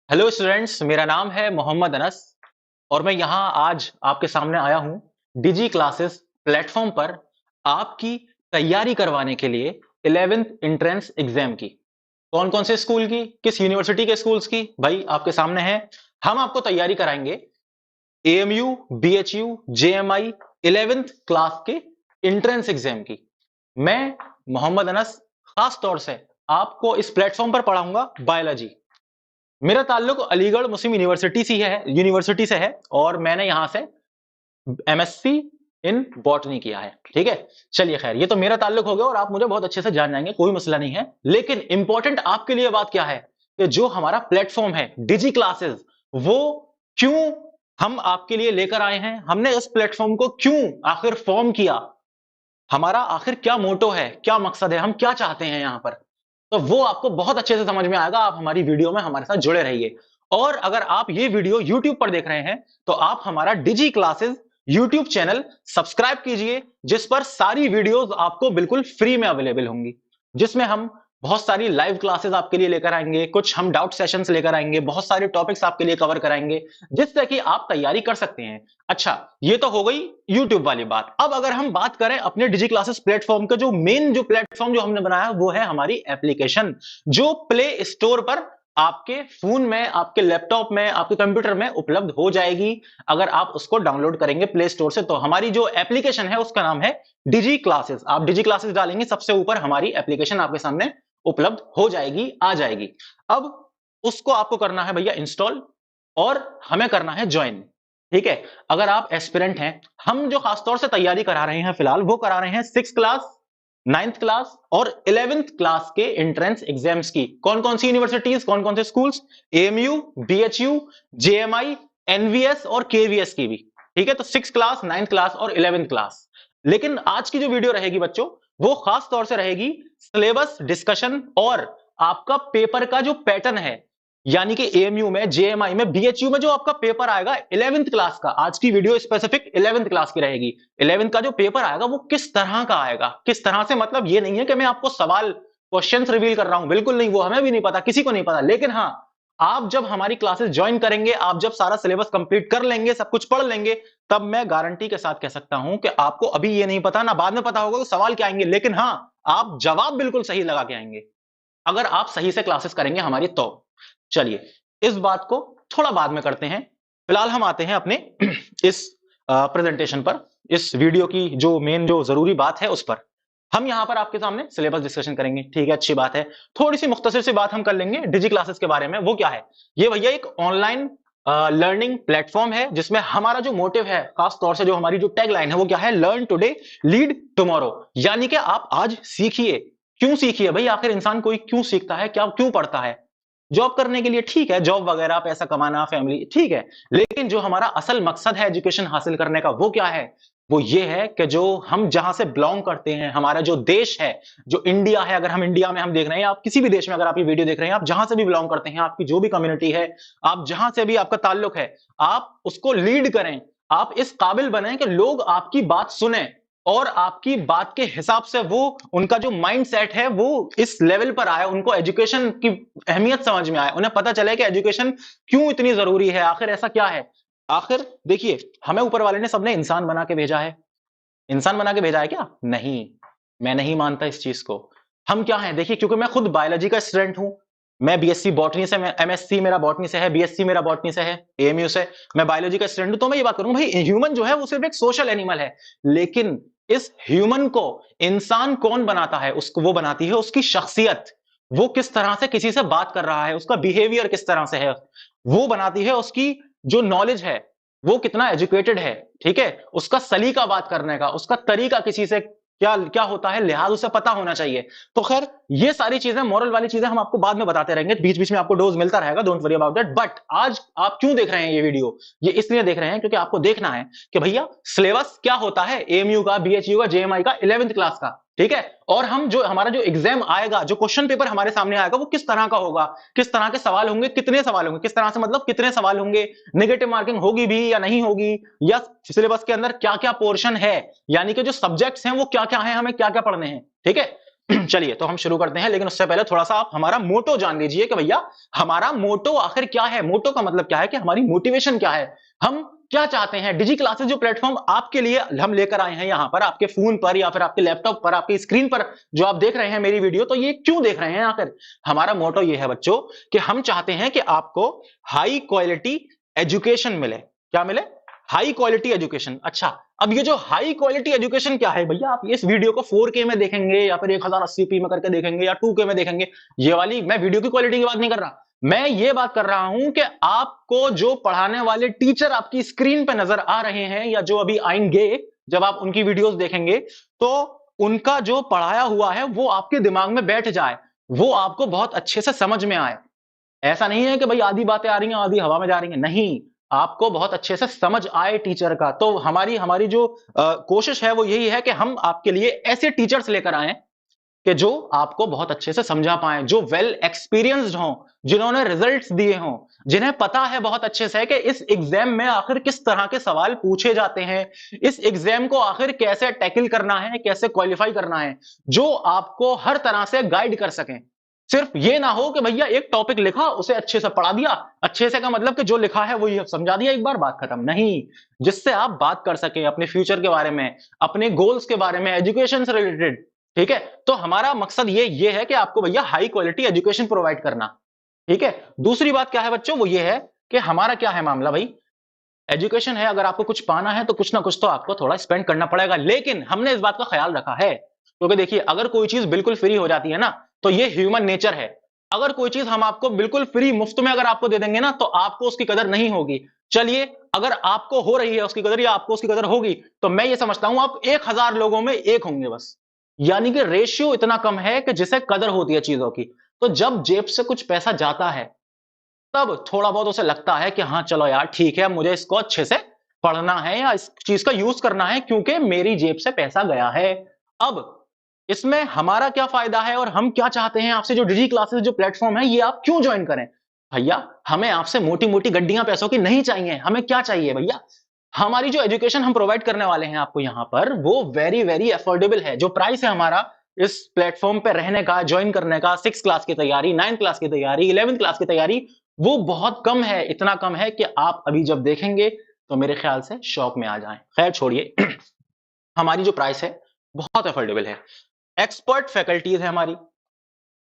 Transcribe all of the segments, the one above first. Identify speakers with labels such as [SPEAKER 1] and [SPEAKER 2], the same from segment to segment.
[SPEAKER 1] Hello students, मेरा नाम है मोहम्मद अनस और मैं यहाँ आज आपके सामने आया हूँ डिजी क्लासेस प्लेटफॉर्म पर आपकी तैयारी करवाने के लिए 11th एंट्रेंस एग्जाम की। कौन कौन से स्कूल की, किस यूनिवर्सिटी के स्कूल्स की, भाई आपके सामने है। हम आपको तैयारी कराएंगे AMU, BHU, JMI 11th class के एंट्रेंस एग्जाम की। मैं मोहम्मद अनस खास तौर से आपको इस प्लेटफॉर्म पर पढ़ाऊंगा बायोलॉजी। मेरा ताल्लुक अलीगढ़ मुस्लिम यूनिवर्सिटी से है और मैंने यहां से एमएससी इन बॉटनी किया है। ठीक है, चलिए खैर, ये तो मेरा ताल्लुक हो गया और आप मुझे बहुत अच्छे से जान जाएंगे, कोई मसला नहीं है। लेकिन इंपॉर्टेंट आपके लिए बात क्या है कि जो हमारा प्लेटफॉर्म है डिजी क्लासेस, वो क्यों हम आपके लिए लेकर आए हैं, हमने इस प्लेटफॉर्म को क्यों आखिर फॉर्म किया, हमारा आखिर क्या मोटो है, क्या मकसद है, हम क्या चाहते हैं यहां पर, तो वो आपको बहुत अच्छे से समझ में आएगा। आप हमारी वीडियो में हमारे साथ जुड़े रहिए। और अगर आप ये वीडियो YouTube पर देख रहे हैं तो आप हमारा डिजी क्लासेस YouTube चैनल सब्सक्राइब कीजिए, जिस पर सारी वीडियोस आपको बिल्कुल फ्री में अवेलेबल होंगी, जिसमें हम बहुत सारी लाइव क्लासेस आपके लिए लेकर आएंगे, कुछ हम डाउट सेशंस लेकर आएंगे, बहुत सारे टॉपिक्स आपके लिए कवर कराएंगे, जिससे कि आप तैयारी कर सकते हैं। अच्छा, ये तो हो गई YouTube वाली बात। अब अगर हम बात करें अपने डिजी क्लासेस प्लेटफॉर्म का, जो मेन जो प्लेटफॉर्म जो हमने बनाया वो है हमारी एप्लीकेशन, जो प्ले स्टोर पर आपके फोन में, आपके लैपटॉप में, आपके कंप्यूटर में उपलब्ध हो जाएगी। अगर आप उसको डाउनलोड करेंगे प्ले स्टोर से, तो हमारी जो एप्लीकेशन है उसका नाम है डिजी क्लासेस। आप डिजी क्लासेस डालेंगे, सबसे ऊपर हमारी एप्लीकेशन आपके सामने उपलब्ध हो जाएगी, आ जाएगी। अब उसको आपको करना है भैया इंस्टॉल और हमें करना है ज्वाइन। ठीक है, अगर आप एस्पिरेंट हैं, हम जो खासतौर से तैयारी करा रहे हैं फिलहाल, वो करा रहे हैं 6th क्लास, 9th क्लास और 11th क्लास के एंट्रेंस एग्जाम्स की। कौन कौन सी यूनिवर्सिटीज, कौन कौन से schools? AMU, BHU, JMI, NVS और केवीएस की भी। ठीक है, तो 6th क्लास, 9th क्लास और 11th क्लास। लेकिन आज की जो वीडियो रहेगी बच्चों, वो खास तौर से रहेगी सिलेबस डिस्कशन और आपका पेपर का जो पैटर्न है, यानी कि एएमयू में, जेएमआई में, बीएचयू में जो आपका पेपर आएगा 11th क्लास का। आज की वीडियो स्पेसिफिक 11th क्लास की रहेगी। 11th का जो पेपर आएगा वो किस तरह का आएगा, किस तरह से, मतलब ये नहीं है कि मैं आपको सवाल, क्वेश्चंस रिवील कर रहा हूं, बिल्कुल नहीं, वो हमें भी नहीं पता, किसी को नहीं पता। लेकिन हाँ, आप जब हमारी क्लासेस ज्वाइन करेंगे, आप जब सारा सिलेबस कंप्लीट कर लेंगे, सब कुछ पढ़ लेंगे, तब मैं गारंटी के साथ कह सकता हूं कि आपको अभी ये नहीं पता, ना बाद में पता होगा कि सवाल क्या आएंगे, लेकिन हाँ, आप जवाब बिल्कुल सही लगा के आएंगे अगर आप सही से क्लासेस करेंगे हमारी तो। चलिए, इस बात को थोड़ा बाद में करते हैं, फिलहाल हम आते हैं अपने इस प्रेजेंटेशन पर, इस वीडियो की जो मेन, जो जरूरी बात है उस पर। हम यहां पर आपके सामने सिलेबस डिस्कशन करेंगे। ठीक है, अच्छी बात है। थोड़ी सी मुख्तसर सी बात हम कर लेंगे डिजी क्लासेस के बारे में। वो क्या है? ये भैया एक ऑनलाइन लर्निंग प्लेटफॉर्म है, जिसमें हमारा जो मोटिव है, खास तौर से जो हमारी जो टैग लाइन है, वो क्या है? Learn today, lead tomorrow. यानी कि आप आज सीखिए। क्यों सीखिए भाई? आखिर इंसान कोई क्यों सीखता है, क्या क्यों पढ़ता है? जॉब करने के लिए, ठीक है, जॉब वगैरह, पैसा कमाना, फैमिली, ठीक है। लेकिन जो हमारा असल मकसद है एजुकेशन हासिल करने का, वो क्या है? वो ये है कि जो हम जहां से बिलोंग करते हैं, हमारा जो देश है, जो इंडिया है, अगर हम इंडिया में हम देख रहे हैं, आप किसी भी देश में अगर आप ये वीडियो देख रहे हैं, आप जहां से भी बिलोंग करते हैं, आपकी जो भी कम्युनिटी है, आप जहां से भी आपका ताल्लुक है, आप उसको लीड करें। आप इस काबिल बने कि लोग आपकी बात सुने और आपकी बात के हिसाब से वो, उनका जो माइंड सेट है वो इस लेवल पर आए, उनको एजुकेशन की अहमियत समझ में आए, उन्हें पता चले कि एजुकेशन क्यों इतनी जरूरी है, आखिर ऐसा क्या है। आखिर देखिए, हमें ऊपर वाले ने, सबने इंसान बना के भेजा है। इंसान बना के भेजा है क्या? नहीं, मैं नहीं मानता इस चीज को। हम क्या हैं? देखिए, क्योंकि मैं खुद बायोलॉजी का स्टूडेंट हूं, मैं बीएससी बॉटनी से, मैं एमएससी मेरा बॉटनी से है, बीएससी मेरा बॉटनी से है, एएमयू से। मैं बायोलॉजी का स्टूडेंट हूं, तो मैं ये बात करूंगा भाई, ह्यूमन जो है वो सिर्फ एक सोशल एनिमल है। लेकिन इस ह्यूमन को इंसान कौन बनाता है? उसको वो बनाती है उसकी शख्सियत। वो किस तरह से किसी से बात कर रहा है, उसका बिहेवियर किस तरह से है, वो बनाती है उसकी जो नॉलेज है, वो कितना एजुकेटेड है। ठीक है, उसका सलीका बात करने का, उसका तरीका, किसी से क्या क्या होता है, लिहाज उसे पता होना चाहिए। तो खैर, ये सारी चीजें, मोरल वाली चीजें हम आपको बाद में बताते रहेंगे, बीच बीच में आपको डोज मिलता रहेगा, don't worry about that. But आज आप क्यों देख रहे हैं ये वीडियो? ये इसलिए देख रहे हैं क्योंकि आपको देखना है कि भैया सिलेबस क्या होता है एएमयू का, बीएचयू का, जेएमआई का, 11th क्लास का। ठीक है, और हम जो हमारा जो एग्जाम आएगा, जो क्वेश्चन पेपर हमारे सामने आएगा, वो किस तरह का होगा, किस तरह के सवाल होंगे, कितने सवाल होंगे, किस तरह से, मतलब कितने सवाल होंगे, नेगेटिव मार्किंग होगी भी या नहीं होगी, या सिलेबस के अंदर क्या क्या पोर्शन है, यानी कि जो सब्जेक्ट्स हैं वो क्या क्या हैं, हमें क्या क्या पढ़ने हैं। ठीक है, चलिए तो हम शुरू करते हैं, लेकिन उससे पहले थोड़ा सा आप हमारा मोटो जान लीजिए कि भैया हमारा मोटो आखिर क्या है। मोटो का मतलब क्या है कि हमारी मोटिवेशन क्या है, हम क्या चाहते हैं। डिजी क्लासेस जो प्लेटफॉर्म आपके लिए हम लेकर आए हैं यहां पर, आपके फोन पर या फिर आपके लैपटॉप पर, आपकी स्क्रीन पर जो आप देख रहे हैं मेरी वीडियो, तो ये क्यों देख रहे हैं आखिर। हमारा मोटो ये है बच्चों कि हम चाहते हैं कि आपको हाई क्वालिटी एजुकेशन मिले। क्या मिले? High quality education. अच्छा, अब ये जो हाई क्वालिटी एजुकेशन क्या है भैया, आप इस वीडियो को 4K में देखेंगे या फिर 1080p में करके देखेंगे या 2K में देखेंगे, ये वाली मैं वीडियो की क्वालिटी की बात नहीं कर रहा। मैं ये बात कर रहा हूं कि आपको जो पढ़ाने वाले टीचर आपकी स्क्रीन पे नजर आ रहे हैं या जो अभी आएंगे, जब आप उनकी वीडियोस देखेंगे तो उनका जो पढ़ाया हुआ है वो आपके दिमाग में बैठ जाए, वो आपको बहुत अच्छे से समझ में आए। ऐसा नहीं है कि भाई आधी बातें आ रही हैं आधी हवा में जा रही हैं, नहीं, आपको बहुत अच्छे से समझ आए टीचर का। तो हमारी हमारी जो कोशिश है वो यही है कि हम आपके लिए ऐसे टीचर्स लेकर आए कि जो आपको बहुत अच्छे से समझा पाए, जो वेल एक्सपीरियंस्ड हों, जिन्होंने रिजल्ट्स दिए हों, जिन्हें पता है बहुत अच्छे से कि इस एग्जाम में आखिर किस तरह के सवाल पूछे जाते हैं, इस एग्जाम को आखिर कैसे टैकल करना है, कैसे क्वालिफाई करना है, जो आपको हर तरह से गाइड कर सकें। सिर्फ ये ना हो कि भैया एक टॉपिक लिखा उसे अच्छे से पढ़ा दिया, अच्छे से का मतलब कि जो लिखा है वो ये समझा दिया, एक बार बात खत्म। नहीं, जिससे आप बात कर सकें अपने फ्यूचर के बारे में, अपने गोल्स के बारे में, एजुकेशन से रिलेटेड। ठीक है, तो हमारा मकसद ये है कि आपको भैया हाई क्वालिटी एजुकेशन प्रोवाइड करना। ठीक है, दूसरी बात क्या है बच्चों, वो ये है कि हमारा क्या है मामला भाई, एजुकेशन है, अगर आपको कुछ पाना है तो कुछ ना कुछ तो आपको थोड़ा स्पेंड करना पड़ेगा, लेकिन हमने इस बात का ख्याल रखा है, क्योंकि देखिए अगर कोई चीज बिल्कुल फ्री हो जाती है ना, तो ये ह्यूमन नेचर है। अगर कोई चीज हम आपको बिल्कुल फ्री मुफ्त में अगर आपको दे देंगे ना, तो आपको उसकी कदर नहीं होगी। चलिए, अगर आपको हो रही है उसकी कदर या आपको उसकी कदर होगी, तो मैं ये समझता हूं आप 1000 लोगों में एक होंगे बस। यानी कि रेशियो इतना कम है कि जिसे कदर होती है चीजों की। तो जब जेब से कुछ पैसा जाता है, तब थोड़ा बहुत उसे लगता है कि हाँ चलो यार ठीक है, मुझे इसको अच्छे से पढ़ना है या इस चीज का यूज करना है क्योंकि मेरी जेब से पैसा गया है। अब इसमें हमारा क्या फायदा है और हम क्या चाहते हैं आपसे, जो डिजी क्लासेस जो प्लेटफॉर्म है ये आप क्यों ज्वाइन करें। भैया हमें आपसे मोटी मोटी गड्डियां पैसों की नहीं चाहिए, हमें क्या चाहिए भैया, हमारी जो एजुकेशन हम प्रोवाइड करने वाले हैं आपको यहां पर, वो वेरी वेरी अफोर्डेबल है। जो प्राइस है हमारा इस प्लेटफॉर्म पे रहने का, ज्वाइन करने का, 6 क्लास की तैयारी, 9 क्लास की तैयारी, 11 क्लास की तैयारी, वो बहुत कम है। इतना कम है कि आप अभी जब देखेंगे तो मेरे ख्याल से शॉक में आ जाएं। खैर छोड़िए हमारी जो प्राइस है बहुत अफोर्डेबल है। एक्सपर्ट फैकल्टीज है हमारी,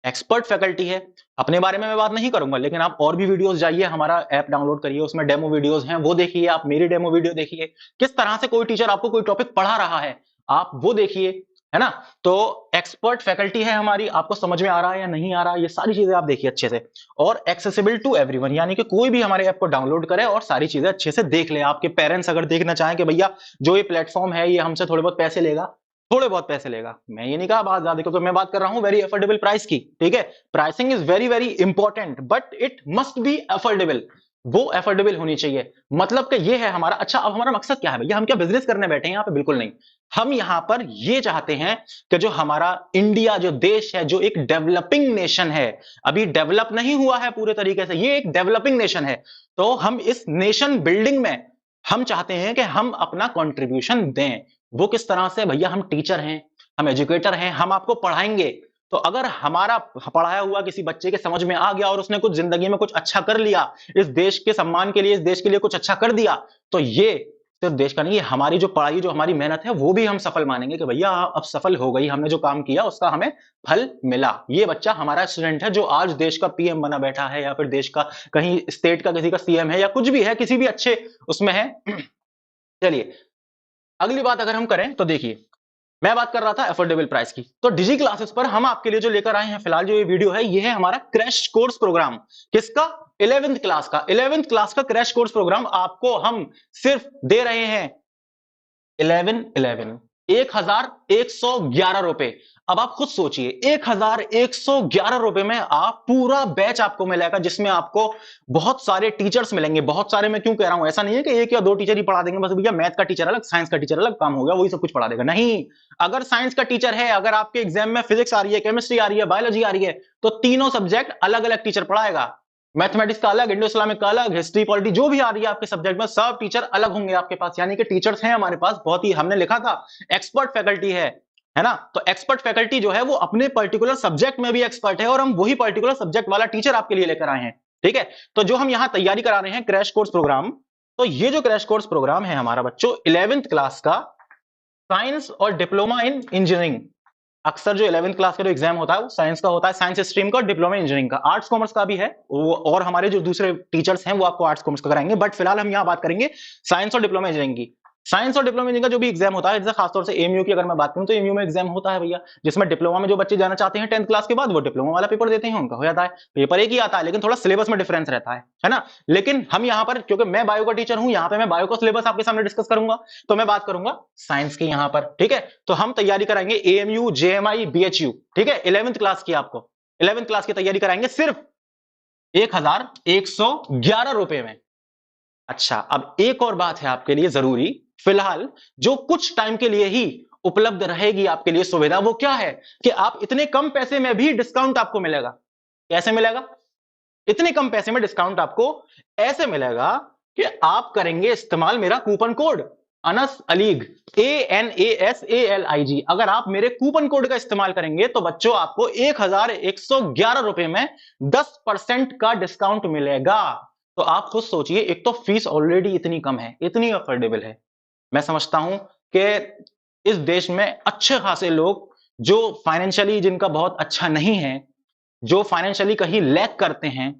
[SPEAKER 1] एक्सपर्ट फैकल्टी है। अपने बारे में मैं बात नहीं करूंगा, लेकिन आप और भी वीडियोस जाइए, हमारा ऐप डाउनलोड करिए, उसमें डेमो वीडियोस हैं, वो देखिए। आप मेरी डेमो वीडियो देखिए, किस तरह से कोई टीचर आपको कोई टॉपिक पढ़ा रहा है, आप वो देखिए, है ना। तो एक्सपर्ट फैकल्टी है हमारी, आपको समझ में आ रहा है या नहीं आ रहा, ये सारी चीजें आप देखिए अच्छे से। और एक्सेसिबल टू एवरीवन, यानी कि कोई भी हमारे ऐप को डाउनलोड करे और सारी चीजें अच्छे से देख ले। आपके पेरेंट्स अगर देखना चाहें कि भैया जो ये प्लेटफॉर्म है ये हमसे थोड़े बहुत पैसे लेगा, थोड़े बहुत पैसे लेगा, मैं ये नहीं कहा बहुत ज्यादा, क्योंकि मैं बात कर रहा हूं वेरी अफोर्डेबल प्राइस की। ठीक है, pricing is very very important, but it must be affordable, वो अफोर्डेबल होनी चाहिए। मतलब कि ये है हमारा। अच्छा, अब हमारा मकसद क्या है भैया, हम क्या बिजनेस करने बैठे हैं यहाँ पे? बिल्कुल नहीं। हम यहां पर ये चाहते हैं कि जो हमारा इंडिया जो देश है, जो एक डेवलपिंग नेशन है, अभी डेवलप नहीं हुआ है पूरे तरीके से, ये एक डेवलपिंग नेशन है, तो हम इस नेशन बिल्डिंग में हम चाहते हैं कि हम अपना कंट्रीब्यूशन दें। वो किस तरह से भैया, हम टीचर हैं, हम एजुकेटर हैं, हम आपको पढ़ाएंगे। तो अगर हमारा पढ़ाया हुआ किसी बच्चे के समझ में आ गया और उसने कुछ जिंदगी में कुछ अच्छा कर लिया, इस देश के सम्मान के लिए, इस देश के लिए कुछ अच्छा कर दिया, तो ये सिर्फ देश का नहीं, हमारी जो पढ़ाई, जो हमारी मेहनत है, वो भी हम सफल मानेंगे कि भैया अब सफल हो गई, हमने जो काम किया उसका हमें फल मिला। ये बच्चा हमारा स्टूडेंट है जो आज देश का पीएम बना बैठा है, या फिर देश का कहीं स्टेट का किसी का सीएम है, या कुछ भी है, किसी भी अच्छे उसमें है। चलिए अगली बात अगर हम करें तो देखिए, मैं बात कर रहा था अफोर्डेबल प्राइस की, तो डिजी क्लासेस पर हम आपके लिए जो लेकर आए हैं फिलहाल जो ये वीडियो है, ये है हमारा क्रैश कोर्स प्रोग्राम। किसका? 11th क्लास का। 11th क्लास का क्रैश कोर्स प्रोग्राम आपको हम सिर्फ दे रहे हैं 1111 रुपए। अब आप खुद सोचिए, 1111 रुपए में आप पूरा बैच आपको मिलेगा, जिसमें आपको बहुत सारे टीचर्स मिलेंगे। बहुत सारे मैं क्यों कह रहा हूं, ऐसा नहीं है कि एक या दो टीचर ही पढ़ा देंगे बस भैया, मैथ का टीचर अलग, साइंस का टीचर अलग, काम हो गया, वही सब कुछ पढ़ा देगा। नहीं, अगर साइंस का टीचर है, अगर आपके एग्जाम में फिजिक्स आ रही है, केमिस्ट्री आ रही है, बायोलॉजी आ रही है, तो तीनों सब्जेक्ट अलग अलग टीचर पढ़ाएगा। मैथमेटिक्स का अलग, इंडो इस्लामिक का अलग, हिस्ट्री पॉलिटी जो भी आ रही है आपके सब्जेक्ट में, सब टीचर अलग होंगे आपके पास। यानी कि टीचर्स हैं हमारे पास बहुत ही, हमने लिखा था एक्सपर्ट फैकल्टी है। है ना। तो एक्सपर्ट फैकल्टी जो है वो अपने पर्टिकुलर सब्जेक्ट में भी एक्सपर्ट है और हम वही पर्टिकुलर सब्जेक्ट वाला टीचर आपके लिए लेकर आए हैं। ठीक है, तो जो हम यहां तैयारी करा रहे हैं क्रैश कोर्स प्रोग्राम, तो ये जो क्रैश कोर्स प्रोग्राम है हमारा बच्चों 11th क्लास का साइंस और डिप्लोमा इन इंजीनियरिंग। अक्सर जो 11th क्लास का जो एग्जाम होता है वो साइंस का होता है, साइंस स्ट्रीम का और डिप्लोमा इंजीनियरिंग का। आर्ट्स कॉमर्स का भी है वो, और हमारे जो दूसरे टीचर्स हैं वो आपको आर्ट्स कॉमर्स का कराएंगे, बट फिलहाल हम यहां बात करेंगे साइंस और डिप्लोमा इंजीनियरिंग की। साइंस और डिप्लोमा इंजीनियरिंग का जो भी एग्जाम होता है, जैसे खासतौर से एमयू की अगर मैं बात करूं तो एमयू में एग्जाम होता है भैया, जिसमें डिप्लोमा में जो बच्चे जाना चाहते हैं 10th क्लास के बाद वो डिप्लोमा वाला पेपर देते हैं, उनका हो जाता है। पेपर एक ही आता है लेकिन थोड़ा सिलेबस में डिफरेंस रहता है ना। लेकिन हम यहाँ पर, क्योंकि मैं बायो का टीचर हूं, यहाँ पे मैं बायो का सिलेबस आपके सामने डिस्कस करूंगा, तो मैं बात करूंगा साइंस की यहाँ पर। ठीक है, तो हम तैयारी कराएंगे एएमयू, जेएमआई, बीएचयू। ठीक है, 11th क्लास की आपको 11th क्लास की तैयारी कराएंगे सिर्फ 1111 रुपए में। अच्छा, अब एक और बात है आपके लिए जरूरी, फिलहाल जो कुछ टाइम के लिए ही उपलब्ध रहेगी आपके लिए सुविधा, वो क्या है कि आप इतने कम पैसे में भी डिस्काउंट आपको मिलेगा। कैसे मिलेगा? इतने कम पैसे में डिस्काउंट आपको ऐसे मिलेगा कि आप करेंगे इस्तेमाल मेरा coupon code Anas Alyque, ANASALIG। अगर आप मेरे कूपन कोड का इस्तेमाल करेंगे तो बच्चों आपको 1111 रुपए में 10% का डिस्काउंट मिलेगा। तो आप खुद सोचिए, एक तो फीस ऑलरेडी इतनी कम है, इतनी अफोर्डेबल है। मैं समझता हूं कि इस देश में अच्छे खासे लोग जो फाइनेंशियली जिनका बहुत अच्छा नहीं है, जो फाइनेंशियली कहीं लैक करते हैं,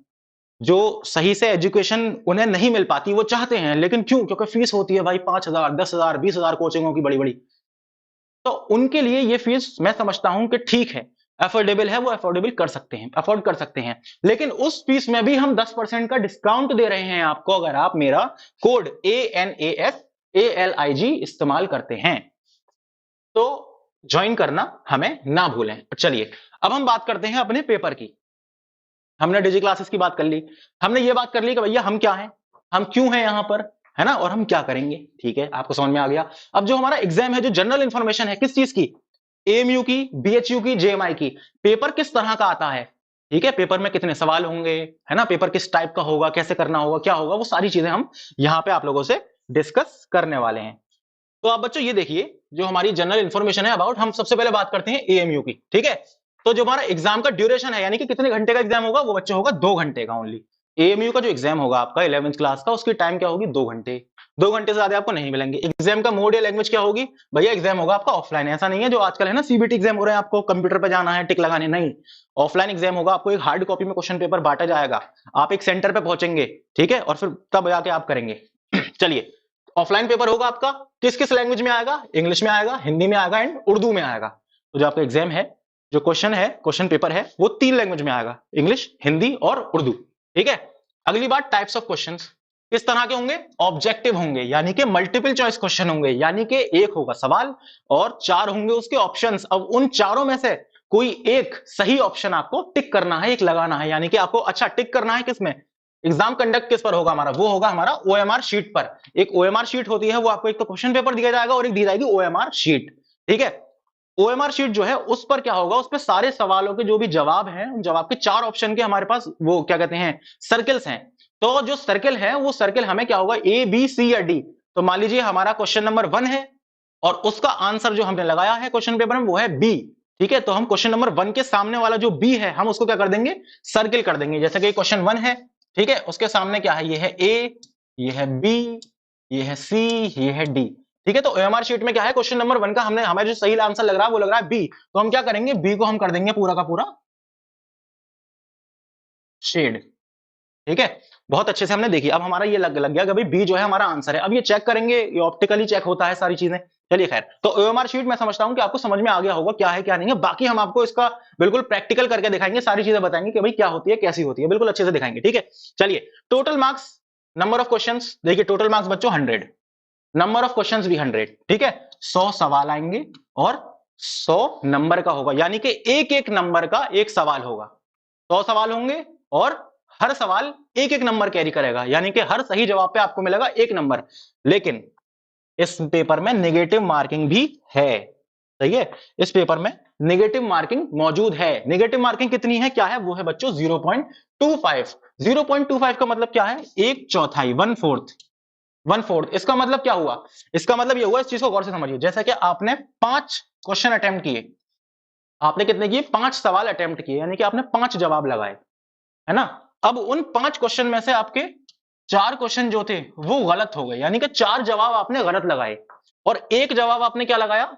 [SPEAKER 1] जो सही से एजुकेशन उन्हें नहीं मिल पाती, वो चाहते हैं, लेकिन क्यों? क्योंकि फीस होती है भाई 5,000, 10,000, 20,000 कोचिंगों की बड़ी बड़ी। तो उनके लिए ये फीस मैं समझता हूं कि ठीक है, अफोर्डेबल है, वो अफोर्डेबल कर सकते हैं, अफोर्ड कर सकते हैं। लेकिन उस फीस में भी हम 10% का डिस्काउंट दे रहे हैं आपको, अगर आप मेरा कोड ANASALIG इस्तेमाल करते हैं। तो ज्वाइन करना हमें ना भूलें। चलिए, अब हम बात करते हैं अपने पेपर की। हमने डिजी क्लासेस की बात कर ली, हमने ये बात कर ली कि भैया हम क्या हैं, हम क्यों हैं यहां पर, है ना, और हम क्या करेंगे। ठीक है, आपको समझ में आ गया। अब जो हमारा एग्जाम है, जो जनरल इंफॉर्मेशन है, किस चीज की, एएमयू की, बीएचयू की, जेएमआई की, पेपर किस तरह का आता है, ठीक है, पेपर में कितने सवाल होंगे, है ना, पेपर किस टाइप का होगा, कैसे करना होगा, क्या होगा, वो सारी चीजें हम यहां पे आप लोगों से डिस्कस करने वाले हैं। तो आप बच्चों ये देखिए, जो हमारी जनरल इंफॉर्मेशन है अबाउट, हम सबसे पहले बात करते हैं एएमयू की। ठीक है, तो जो हमारा एग्जाम का ड्यूरेशन है, यानी कि कितने घंटे का एग्जाम होगा, वो बच्चों होगा 2 घंटे का ओनली। एएमयू का जो एग्जाम होगा आपका 11th क्लास का, उसकी टाइम क्या होगी, 2 घंटे। 2 घंटे से ज्यादा आपको नहीं मिलेंगे। एग्जाम का मोड या लैंग्वेज क्या होगी भैया, एग्जाम होगा आपका ऑफलाइन। ऐसा नहीं है जो आजकल है ना सीबीटी एग्जाम हो रहे हैं, आपको कंप्यूटर पर जाना है टिक लगाने, नहीं, ऑफलाइन एग्जाम होगा। आपको एक हार्ड कॉपी में क्वेश्चन पेपर बांटा जाएगा, आप एक सेंटर पे पहुंचेंगे, ठीक है, और फिर तब जाके आप करेंगे। चलिए, ऑफलाइन पेपर होगा आपका, किस किस लैंग्वेज में आएगा, इंग्लिश में आएगा, हिंदी में आएगा एंड उर्दू में आएगा। तो जो आपका एग्जाम है, जो क्वेश्चन है, क्वेश्चन पेपर है, वो 3 लैंग्वेज में आएगा, इंग्लिश, हिंदी और उर्दू। ठीक है, अगली बात, टाइप्स ऑफ क्वेश्चंस किस तरह के होंगे, ऑब्जेक्टिव होंगे, यानी कि मल्टीपल चॉइस क्वेश्चन होंगे, यानी कि एक होगा सवाल और 4 होंगे उसके ऑप्शंस। अब उन चारों में से कोई एक सही ऑप्शन आपको टिक करना है, एक लगाना है, यानी कि आपको अच्छा टिक करना है किसमें, एग्जाम कंडक्ट किस पर होगा हमारा, वो होगा हमारा ओएमआर शीट पर। एक ओएमआर शीट होती है, वो आपको एक तो क्वेश्चन पेपर दिया जाएगा और एक दी जाएगी ओएमआर शीट। ठीक है, ओएमआर शीट जो है उस पर क्या होगा, उस पर सारे सवालों के जो भी जवाब हैं, उन जवाब के 4 ऑप्शन के हमारे पास वो क्या कहते हैं, सर्कल्स हैं। तो जो सर्कल है, वो सर्कल हमें क्या होगा, ए बी सी या डी। तो मान लीजिए हमारा क्वेश्चन नंबर 1 है और उसका आंसर जो हमने लगाया है क्वेश्चन पेपर में वो है बी। ठीक है, तो हम क्वेश्चन नंबर 1 के सामने वाला जो बी है, हम उसको क्या कर देंगे, सर्किल कर देंगे। जैसे कि क्वेश्चन 1 है, ठीक है, उसके सामने क्या है, ये है ए, ये है बी, ये है सी, ये है डी। ठीक है, तो ओएमआर शीट में क्या है, क्वेश्चन नंबर 1 का हमने, हमें जो सही आंसर लग रहा है वो लग रहा है बी, तो हम क्या करेंगे, बी को हम कर देंगे पूरा का पूरा शेड। ठीक है, बहुत अच्छे से हमने देखी। अब हमारा ये लग गया कि भाई बी जो है हमारा आंसर है। अब ये चेक करेंगे, ये ऑप्टिकली चेक होता है सारी चीजें। चलिए खैर, तो ओएमआर शीट मैं समझता हूं कि आपको समझ में आ गया होगा क्या है क्या नहीं है। बाकी हम आपको इसका बिल्कुल प्रैक्टिकल करके दिखाएंगे, सारी चीजें बताएंगे कि भाई क्या होती है, कैसी होती है, बिल्कुल अच्छे से दिखाएंगे। ठीक है, चलिए, total marks, number of questions, देखिए टोटल मार्क्स बच्चों 100, नंबर ऑफ क्वेश्चंस भी 100। ठीक है, 100 सवाल आएंगे और 100 नंबर का होगा, यानी कि एक एक नंबर का एक सवाल होगा। 100 सवाल होंगे और हर सवाल एक एक नंबर कैरी करेगा, यानी कि हर सही जवाब पे आपको मिलेगा 1 नंबर। लेकिन इस पेपर में नेगेटिव मार्किंग भी है। सही है, इस पेपर में नेगेटिव मार्किंग मौजूद है। नेगेटिव मार्किंग कितनी है, क्या है, वो है बच्चों 0.25। 0.25 का मतलब क्या है, 1/4, 1/4। 1/4। इसका मतलब क्या हुआ? इसका मतलब ये हुआ, इस चीज को गौर से समझिए, जैसा कि आपने 5 क्वेश्चन अटेम्प्ट किए, आपने कितने किए? 5 सवाल अटेम्प्ट किए, यानी कि आपने 5 जवाब लगाए, है ना? अब उन 5 क्वेश्चन में से आपके 4 क्वेश्चन जो थे वो गलत हो गए, यानी कि 4 जवाब आपने गलत लगाए और एक जवाब आपने क्या लगाया?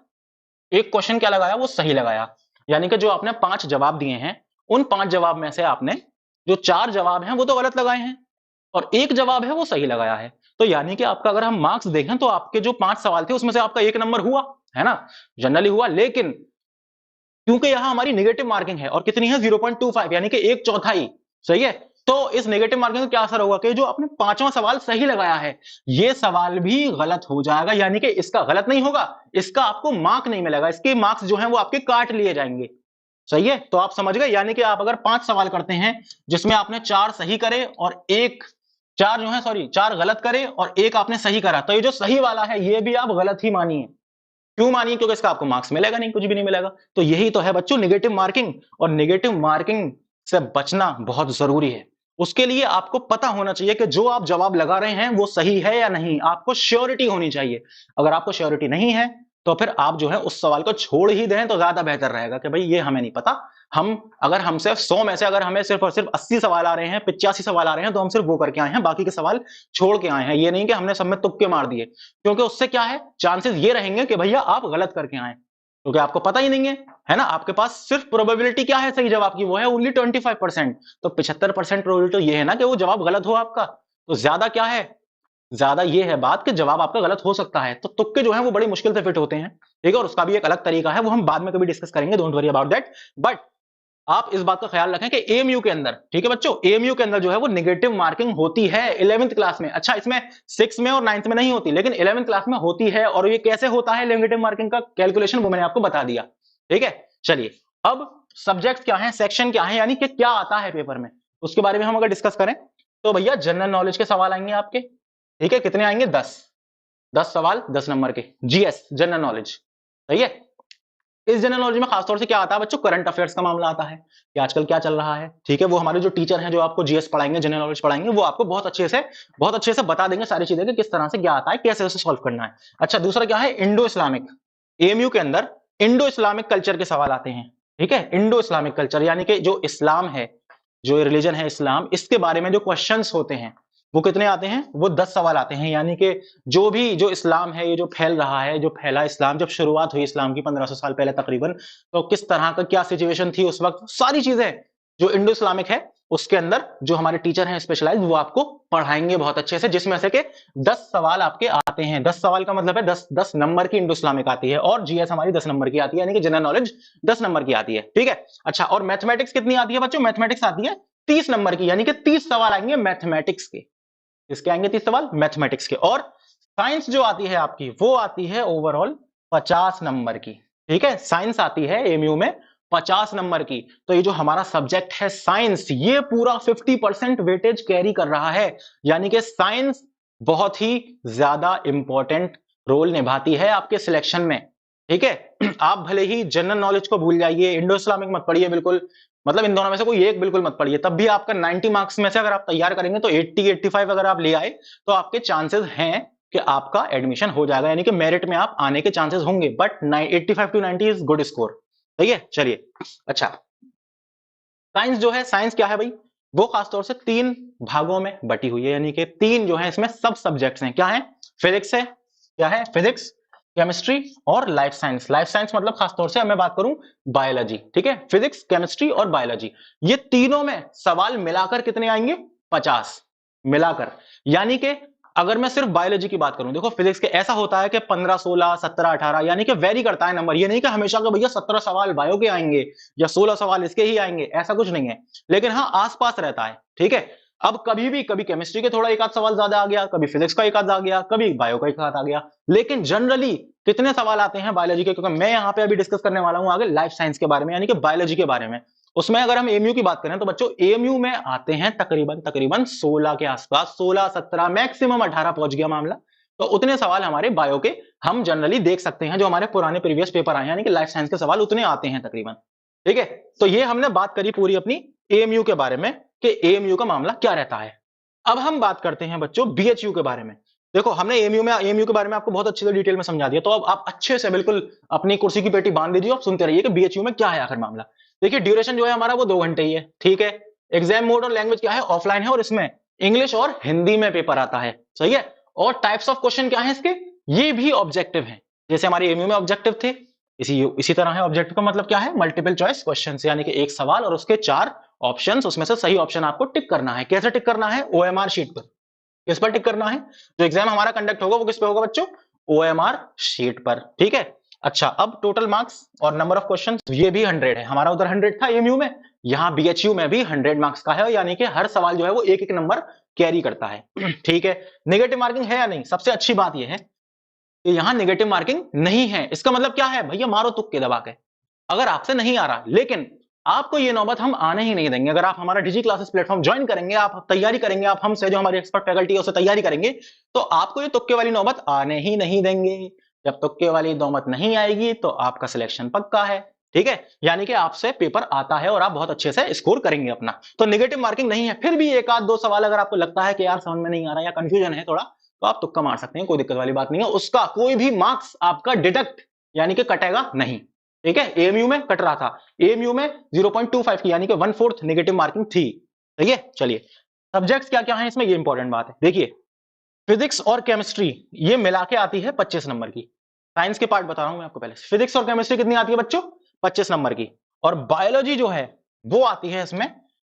[SPEAKER 1] एक क्वेश्चन क्या लगाया? वो सही लगाया। यानी कि जो आपने 5 जवाब दिए हैं, उन 5 जवाब में से आपने जो 4 जवाब हैं वो तो गलत लगाए हैं और एक जवाब है वो सही लगाया है। तो यानी कि आपका अगर हम मार्क्स देखें तो आपके जो 5 सवाल थे उसमें से आपका 1 नंबर हुआ, है ना? जनरली हुआ, लेकिन क्योंकि यहां हमारी नेगेटिव मार्किंग है और कितनी है? 0.25, यानी कि 1/4। सही है? तो इस नेगेटिव मार्किंग का क्या असर होगा कि जो आपने 5वां सवाल सही लगाया है, ये सवाल भी गलत हो जाएगा, यानी कि इसका गलत नहीं होगा, इसका आपको मार्क नहीं मिलेगा, इसके मार्क्स जो हैं वो आपके काट लिए जाएंगे। सही है? तो आप समझ गए, यानी कि आप अगर 5 सवाल करते हैं जिसमें आपने 4 सही करे और एक 4 जो है, सॉरी 4 गलत करे और एक आपने सही करा, तो ये जो सही वाला है ये भी आप गलत ही मानिए। क्यों मानिए? क्योंकि इसका आपको मार्क्स मिलेगा नहीं, कुछ भी नहीं मिलेगा। तो यही तो है बच्चों नेगेटिव मार्किंग, और नेगेटिव मार्किंग से बचना बहुत जरूरी है। उसके लिए आपको पता होना चाहिए कि जो आप जवाब लगा रहे हैं वो सही है या नहीं, आपको श्योरिटी होनी चाहिए। अगर आपको श्योरिटी नहीं है तो फिर आप जो है उस सवाल को छोड़ ही दें तो ज्यादा बेहतर रहेगा कि भाई ये हमें नहीं पता। हम अगर हमसे 100 में से अगर हमें सिर्फ और सिर्फ 80 सवाल आ रहे हैं, 85 सवाल आ रहे हैं, तो हम सिर्फ वो करके आए हैं, बाकी के सवाल छोड़ के आए हैं। ये नहीं कि हमने सब में तुक्के मार दिए, क्योंकि उससे क्या है, चांसेस ये रहेंगे कि भैया आप गलत करके आए, क्योंकि आपको पता ही नहीं है ना? आपके पास सिर्फ प्रोबेबिलिटी क्या है सही जवाब की? वो है ओनली 25%। तो 75% प्रोबेबिलिटी ये है ना कि वो जवाब गलत हो आपका। तो ज्यादा क्या है? ज्यादा ये है बात कि जवाब आपका गलत हो सकता है। तो तुक्के जो है वो बड़ी मुश्किल से फिट होते हैं, ठीक है? और उसका भी एक अलग तरीका है, वो हम बाद में कभी डिस्कस करेंगे, don't worry about that. But आप इस बात का ख्याल रखें कि एएमयू के अंदर, ठीक है बच्चों, एएमयू के अंदर जो है वो नेगेटिव मार्किंग होती है 11th क्लास में। अच्छा, इसमें 6 में और 9th में नहीं होती, लेकिन 11th क्लास में होती है। और ये कैसे होता है नेगेटिव मार्किंग का कैलकुलेशन, वो मैंने आपको बता दिया, ठीक है? चलिए, अब सब्जेक्ट क्या है, सेक्शन क्या है, यानी कि क्या आता है पेपर में, उसके बारे में हम अगर डिस्कस करें तो भैया जनरल नॉलेज के सवाल आएंगे आपके, ठीक है? कितने आएंगे? 10 सवाल 10 नंबर के, जीएस जनरल नॉलेज। सही है? इस जनरल नॉलेज में खासतौर से क्या आता है बच्चों? करंट अफेयर्स का मामला आता है कि आजकल क्या चल रहा है, ठीक है? वो हमारे जो टीचर हैं जो आपको जीएस पढ़ाएंगे, जनरल नॉलेज पढ़ाएंगे, वो आपको बहुत अच्छे से बता देंगे सारी चीजें कि किस तरह से क्या आता है, कैसे उसे सॉल्व करना है। अच्छा, दूसरा क्या है? Indo Islamic. एएमयू के अंदर इंडो इस्लामिक कल्चर के सवाल आते हैं, ठीक है? इंडो इस्लामिक कल्चर यानी कि जो इस्लाम है, जो रिलीजन है इस्लाम, इसके बारे में जो क्वेश्चंस होते हैं वो कितने आते हैं? वो 10 सवाल आते हैं। यानी कि जो इस्लाम है, ये जो फैल रहा है, जो फैला इस्लाम, जब शुरुआत हुई इस्लाम की 1500 साल पहले तकरीबन, तो किस तरह का क्या सिचुएशन थी उस वक्त, सारी चीजें जो इंडो इस्लामिक है उसके अंदर जो हमारे टीचर हैं स्पेशलाइज, वो आपको पढ़ाएंगे बहुत अच्छे से, जिसमें से के 10 सवाल आपके आते हैं। 10 सवाल का मतलब है 10 नंबर की इंडो इस्लामिक आती है, और जीएस हमारी 10 नंबर की आती है, यानी कि जनरल नॉलेज 10 नंबर की आती है, ठीक है? अच्छा, और मैथमेटिक्स कितनी आती है बच्चों? मैथमेटिक्स आती है 30 नंबर की, यानी कि 30 सवाल आएंगे मैथमेटिक्स के। इसके आएंगे 30 सवाल मैथमेटिक्स के। और साइंस जो आती है आपकी, वो आती है ओवरऑल 50 नंबर की, ठीक है? साइंस आती है एमयू में 50 नंबर की। तो ये जो हमारा सब्जेक्ट है साइंस, ये पूरा 50% वेटेज कैरी कर रहा है, यानी कि साइंस बहुत ही ज्यादा इंपॉर्टेंट रोल निभाती है आपके सिलेक्शन में, ठीक है? आप भले ही जनरल नॉलेज को भूल जाइए, इंडो इस्लामिक मत पढ़िए बिल्कुल, मतलब इन दोनों में से कोई एक बिल्कुल मत पढ़िए, तब भी आपका 90 मार्क्स में से अगर आप तैयार करेंगे तो 80-85 अगर आप ले आए तो आपके चांसेस हैं कि आपका एडमिशन हो जाएगा, यानी कि मेरिट में आप आने के चांसेस होंगे। But 85 to 90 is good score, सही है? चलिए, अच्छा, साइंस जो है, साइंस क्या है भाई? वो खासतौर से 3 भागों में बटी हुई है, यानी कि 3 जो है इसमें सब सब्जेक्ट्स हैं। क्या है? फिजिक्स है, क्या है? फिजिक्स, केमिस्ट्री और लाइफ साइंस। लाइफ साइंस मतलब खासतौर से मैं बात करूं बायोलॉजी, ठीक है? फिजिक्स, केमिस्ट्री और बायोलॉजी, ये तीनों में सवाल मिलाकर कितने आएंगे? 50 मिलाकर। यानी कि अगर मैं सिर्फ बायोलॉजी की बात करूं, देखो फिजिक्स के ऐसा होता है कि 15, 16, 17, 18, यानी कि वेरी करता है नंबर। ये नहीं कि हमेशा का भैया 17 सवाल बायो के आएंगे या 16 सवाल इसके ही आएंगे, ऐसा कुछ नहीं है। लेकिन हाँ, आसपास रहता है, ठीक है? अब कभी केमिस्ट्री के थोड़ा एक आध सवाल ज्यादा आ गया, कभी फिजिक्स का एक आध आ गया, कभी बायो का एक आध आ गया, लेकिन जनरली कितने सवाल आते हैं बायोलॉजी के? क्योंकि मैं यहाँ पे अभी डिस्कस करने वाला हूँ आगे लाइफ साइंस के बारे में, यानी कि बायोलॉजी के बारे में। उसमें अगर हम एमयू की बात करें तो बच्चों एमयू में आते हैं तकरीबन 16 के आसपास, 16, 17, मैक्सिमम 18 पहुंच गया मामला। तो उतने सवाल हमारे बायो के हम जनरली देख सकते हैं, जो हमारे पुराने प्रीवियस पेपर आए, यानी कि लाइफ साइंस के सवाल उतने आते हैं तकरीबन, ठीक है? तो ये हमने बात करी पूरी अपनी एएमयू के बारे में कि एएमयू का मामला क्या रहता है। अब हम बात करते हैं बच्चों बीएचयू के बारे में। देखो हमने एएमयू के बारे में आपको बहुत अच्छे से डिटेल में समझा दिया, तो अब आप अच्छे से बिल्कुल अपनी कुर्सी की पेटी बांध दीजिए और सुनते रहिए कि बीएचयू में क्या है आखिर मामला। देखिए ड्यूरेशन जो है हमारा वो 2 घंटे ही है, ठीक है। एग्जाम मोड और लैंग्वेज क्या है, ऑफलाइन है, और इसमें इंग्लिश और हिंदी में पेपर आता है, सही है। और टाइप्स ऑफ क्वेश्चन क्या है इसके, ये भी ऑब्जेक्टिव है, जैसे हमारे एएमयू में ऑब्जेक्टिव थे, इसी तरह है। ऑब्जेक्टिव का मतलब क्या है, मल्टीपल चॉइस क्वेश्चन, यानी कि एक सवाल और उसके 4 ऑप्शंस, उसमें से सही ऑप्शन आपको टिक करना है। कैसे टिक करना है, ओएमआर शीट पर। किस पर टिक करना है, जो एग्जाम हमारा कंडक्ट होगा वो किस पे होगा बच्चों, ओएमआर शीट पर, ठीक है। अच्छा, अब टोटल मार्क्स और नंबर ऑफ क्वेश्चन, ये भी 100 है, हमारा उधर 100 था एएमयू में, यहाँ बीएचयू में भी 100 मार्क्स का है, यानी कि हर सवाल जो है वो एक एक नंबर कैरी करता है ठीक है। नेगेटिव मार्किंग है या नहीं, सबसे अच्छी बात यह है कि यहां नेगेटिव मार्किंग नहीं है। इसका मतलब क्या है भैया, मारो तुक्के दबा के, अगर आपसे नहीं आ रहा, लेकिन आपको ये नौबत हम आने ही नहीं देंगे। अगर आप हमारा डिजी क्लासेस प्लेटफॉर्म ज्वाइन करेंगे, आप तैयारी करेंगे, आप हमसे जो हमारी एक्सपर्ट फैकल्टी है उससे तैयारी करेंगे, तो आपको ये तुक्के वाली नौबत आने ही नहीं देंगे। जब तुक्के वाली नौबत नहीं आएगी तो आपका सिलेक्शन पक्का है, ठीक है। यानी कि आपसे पेपर आता है और आप बहुत अच्छे से स्कोर करेंगे अपना, तो नेगेटिव मार्किंग नहीं है। फिर भी एक आध दो सवाल अगर आपको लगता है कि यार समझ में नहीं आ रहा या कंफ्यूजन है थोड़ा, तो आप तुक्का मार सकते हैं, कोई दिक्कत वाली बात नहीं है। उसका कोई भी मार्क्स आपका डिडक्ट यानी कि कटेगा नहीं, ठीक है। एएमयू में कट रहा था, एएमयू में 0.25 की यानी कि 1/4 नेगेटिव मार्किंग थी, सही है। चलिए सब्जेक्ट्स क्या क्या है इसमें, ये इंपॉर्टेंट बात है। देखिए फिजिक्स और केमिस्ट्री ये मिला के आती है 25 नंबर की। साइंस के पार्ट बता रहा हूं मैं आपको पहले। फिजिक्स और केमिस्ट्री कितनी आती है बच्चों, 25 नंबर की। और बायोलॉजी जो है वो आती है इसमें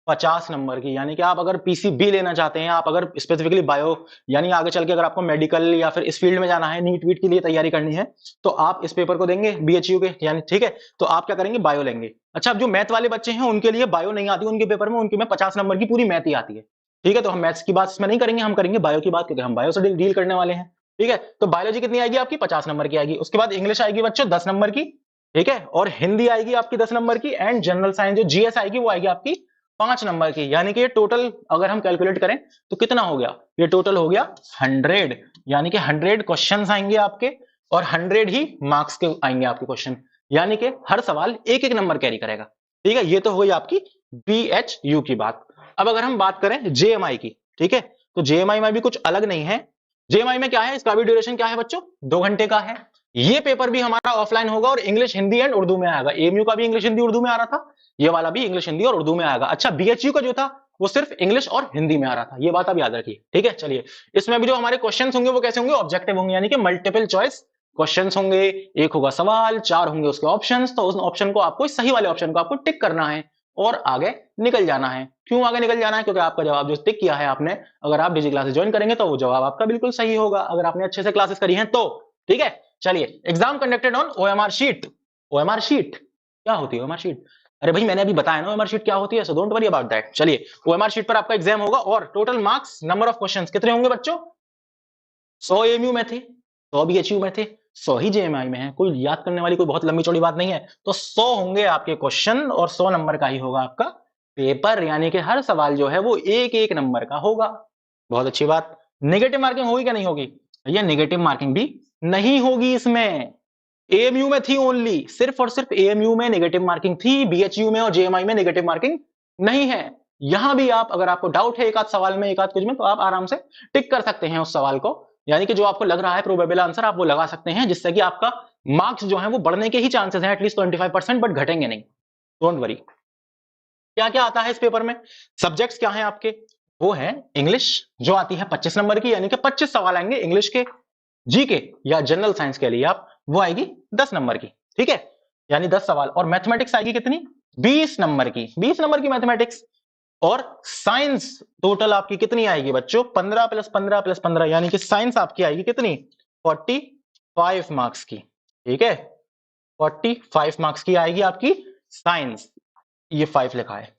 [SPEAKER 1] 50 नंबर की। यानी कि आप अगर पीसीबी लेना चाहते हैं, आप अगर स्पेसिफिकली बायो, यानी आगे चल के अगर आपको मेडिकल या फिर इस फील्ड में जाना है, नीट वीट के लिए तैयारी करनी है, तो आप इस पेपर को देंगे बीएचयू के, यानी ठीक है। तो आप क्या करेंगे, बायो लेंगे। अच्छा, अब जो मैथ वाले बच्चे हैं उनके लिए बायो नहीं आती, उनके पेपर में उनके में 50 नंबर की पूरी मैथ ही आती है, ठीक है। तो हम मैथ्स की बात इसमें नहीं करेंगे, हम करेंगे बायो की बात, क्योंकि हम बायो से डील करने वाले हैं, ठीक है। तो बायोलॉजी कितनी आएगी आपकी, 50 नंबर की आएगी। उसके बाद इंग्लिश आएगी बच्चों 10 नंबर की, ठीक है। और हिंदी आएगी आपकी 10 नंबर की, एंड जनरल साइंस जो जीएस आएगी वो आएगी आपकी 5 नंबर की। यानी कि ये टोटल अगर हम कैलकुलेट करें तो कितना हो गया, ये टोटल हो गया 100, यानी कि 100 क्वेश्चन आएंगे आपके, और 100 ही मार्क्स के आएंगे आपके क्वेश्चन, यानी कि हर सवाल एक एक नंबर कैरी करेगा, ठीक है। ये तो हो गई आपकी बीएचयू की बात। अब अगर हम बात करें जेएमआई की, ठीक है, तो जेएमआई में भी कुछ अलग नहीं है। जेएमआई में क्या है, इसका भी ड्यूरेशन क्या है बच्चों, 2 घंटे का है। ये पेपर भी हमारा ऑफलाइन होगा और इंग्लिश हिंदी एंड उर्दू में आएगा। एएमयू का भी इंग्लिश हिंदी उर्दू में आ रहा था, ये वाला भी इंग्लिश हिंदी और उर्दू में आएगा। अच्छा, बीएचयू का जो था वो सिर्फ इंग्लिश और हिंदी में आ रहा था, ये बात आप याद रखिए, ठीक है। चलिए इसमें भी जो हमारे क्वेश्चन होंगे वो कैसे होंगे, ऑब्जेक्टिव होंगे, यानी कि मल्टीपल चॉइस क्वेश्चंस होंगे। एक होगा सवाल, 4 होंगे उसके ऑप्शंस, तो उस ऑप्शन को आपको, सही वाले ऑप्शन को आपको टिक करना है और आगे निकल जाना है। क्यों आगे निकल जाना है, क्योंकि आपका जवाब जो टिक किया है आपने, अगर आप डिजी क्लासेस ज्वाइन करेंगे तो वो जवाब आपका बिल्कुल सही होगा, अगर आपने अच्छे से क्लासेस करी हैं तो, ठीक है। चलिए exam conducted on OMR sheet. OMR sheet क्या होती है, ओएमआर शीट, अरे भाई मैंने अभी बताया ना ओएमआर शीट क्या होती है, so don't worry about that. चलिए ओएमआर शीट पर आपका एग्जाम होगा, और total marks, number of questions कितने होंगे बच्चों, 100 एएमयू में थे, 100 बीएचयू में थे, 100 ही जेएमआई में है। कोई याद करने वाली कोई बहुत लंबी चौड़ी बात नहीं है। तो 100 होंगे आपके क्वेश्चन और 100 नंबर का ही होगा आपका पेपर, यानी कि हर सवाल जो है वो एक एक नंबर का होगा। बहुत अच्छी बात। नेगेटिव मार्किंग होगी क्या नहीं होगी, ये नेगेटिव मार्किंग भी नहीं होगी इसमें। एएमयू में थी ओनली, सिर्फ और सिर्फ एएमयू में नेगेटिव मार्किंग थी, बीएचयू में और जेएमआई में नेगेटिव मार्किंग नहीं है। यहां भी आप, अगर आपको डाउट है एक आध सवाल में, एक आध कुछ में, तो आप आराम से टिक कर सकते हैं उस सवाल को, यानी कि जो आपको लग रहा है प्रोबेबल आंसर आप वो लगा सकते हैं, जिससे कि आपका मार्क्स जो है वो बढ़ने के ही चांसेस हैं, एटलीस्ट 25%, बट घटेंगे नहीं, डोंट वरी। क्या क्या आता है इस पेपर में, सब्जेक्ट्स क्या हैं आपके, वो है इंग्लिश जो आती है 25 नंबर की, यानी कि 25 सवाल आएंगे इंग्लिश के। जीके या जनरल साइंस के लिए आप, वो आएगी 10 नंबर की, ठीक है, यानी 10 सवाल। और मैथमेटिक्स आएगी कितनी, 20 नंबर की, 20 नंबर की मैथमेटिक्स। और साइंस टोटल आपकी कितनी आएगी बच्चों, 15 + 15 + 15, यानी कि साइंस आपकी आएगी कितनी, 45 मार्क्स की, ठीक है। 45 मार्क्स की आएगी आपकी साइंस, ये 5 लिखा है।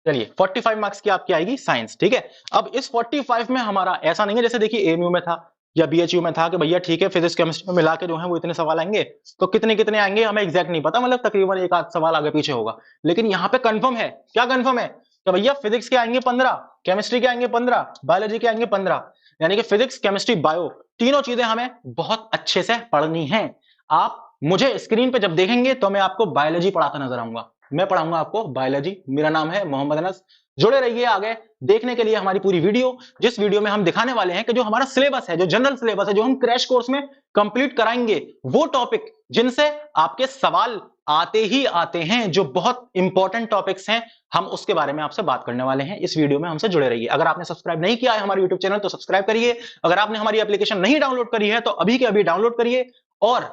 [SPEAKER 1] चलिए 45 मार्क्स की आपकी आएगी साइंस, ठीक है। अब इस 45 में हमारा ऐसा नहीं है जैसे देखिए एएमयू में था या बीएचयू में था कि भैया ठीक है फिजिक्स केमिस्ट्री में मिला के जो है वो इतने सवाल आएंगे, तो कितने कितने आएंगे हमें एग्जैक्ट नहीं पता, मतलब तकरीबन एक आध सवाल आगे पीछे होगा। लेकिन यहाँ पे कंफर्म है, क्या कंफर्म है, कि भैया फिजिक्स के आएंगे 15, केमिस्ट्री के आएंगे 15, बायोलॉजी के आएंगे 15, यानी कि फिजिक्स केमिस्ट्री बायो तीनों चीजें हमें बहुत अच्छे से पढ़नी है। आप मुझे स्क्रीन पे जब देखेंगे तो मैं आपको बायोलॉजी पढ़ाता नजर आऊंगा, मैं पढ़ाऊंगा आपको बायोलॉजी। मेरा नाम है मोहम्मद अनस। जुड़े रहिए आगे देखने के लिए हमारी पूरी वीडियो, जिस वीडियो में हम दिखाने वाले हैं कि जो हमारा सिलेबस है, जो जनरल सिलेबस है, जो हम क्रैश कोर्स में कंप्लीट कराएंगे, वो टॉपिक जिनसे आपके सवाल आते ही आते हैं, जो बहुत इंपॉर्टेंट टॉपिक्स हैं, हम उसके बारे में आपसे बात करने वाले हैं। इस वीडियो में हमसे जुड़े रहिए। अगर आपने सब्सक्राइब नहीं किया है हमारे यूट्यूब चैनल तो सब्सक्राइब करिए। अगर आपने हमारी एप्लीकेशन नहीं डाउनलोड करी है तो अभी के अभी डाउनलोड करिए और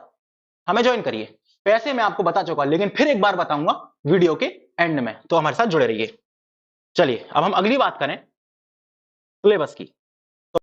[SPEAKER 1] हमें ज्वाइन करिए। पैसे मैं आपको बता चुका, लेकिन फिर एक बार बताऊंगा वीडियो के एंड में, तो हमारे साथ जुड़े रहिए। चलिए अब हम अगली बात करें सिलेबस की।